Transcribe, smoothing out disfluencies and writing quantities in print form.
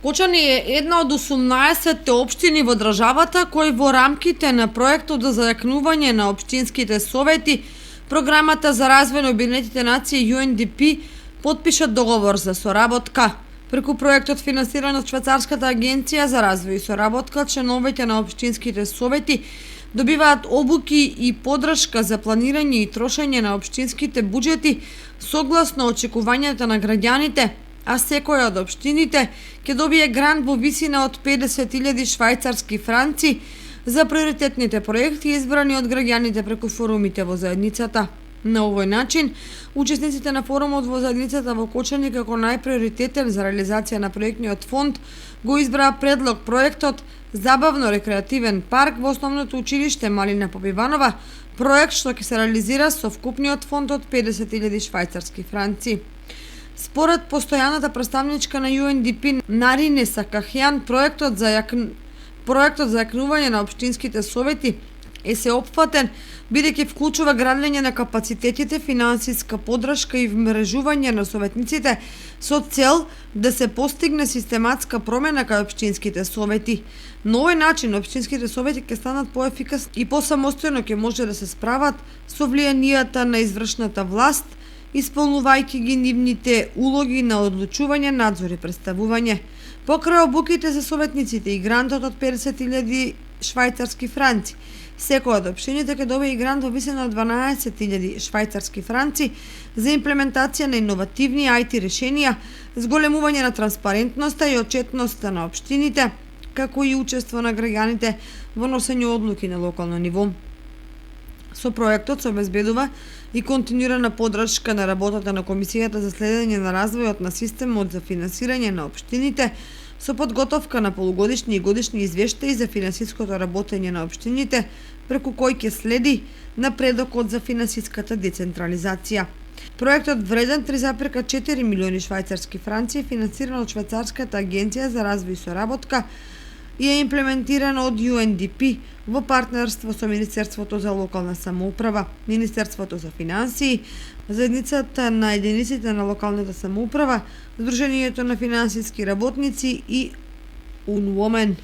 Кочани е една од 18 општини во државата кои во рамките на проектот за зајакнување на општинските совети, програмата за развој на Обединетите нации UNDP потпишат договор за соработка. Преку проектот финансиран од Швајцарската агенција за развој и соработка, членовите на општинските совети добиваат обуки и подршка за планирање и трошење на општинските буџети согласно очекувањата на граѓаните, а секоја од општините ќе добие грант во висина од 50.000 швајцарски франци за приоритетните проекти избрани од граѓаните преку форумите во заедницата. На овој начин, учесниците на форумот во заедницата во Кочани како најприоритетен за реализација на проектниот фонд го избраа предлог проектот Забавно-рекреативен парк во основното училиште Малина Попиванова, проект што ќе се реализира со вкупниот фонд од 50.000 швајцарски франци. Според постојаната представничка на UNDP Нарине Сакахјан, проектот за јакнување на општинските совети е сеопфатен, бидејќи вклучува градење на капацитетите, финансиска подршка и вмрежување на советниците со цел да се постигне систематска промена кај општинските совети. На овој начин општинските совети ќе станат поефикасни и посамостојно ќе може да се справат со влијанијата на извршната власт, исполнувајќи ги нивните улоги на одлучување, надзор и представување. Покрај обуките за советниците и грантот од 50.000 швајцарски франци, секоја од општините ќе добие и грант во висина од 12.000 швајцарски франци за имплементација на иновативни IT решенија, зголемување на транспарентноста и отчетноста на општините, како и учество на граѓаните во носење одлуки на локално ниво. Со проектот се обезбедува и континуирана подршка на работата на Комисијата за следење на развојот на системот за финансирање на општините, со подготовка на полугодишни и годишни извештаи за финансиското работење на општините, преку кој ќе следи напредокот за финансиската децентрализација. Проектот вреден 3,4 милиони швајцарски франци е финансиран од Швајцарската агенција за развој и соработка и е имплементиран од UNDP во партнерство со Министерството за локална самоуправа, Министерството за финансии, Заедницата на единиците на локалната самоуправа, Сдруженијето на финансиски работници и UNWomen.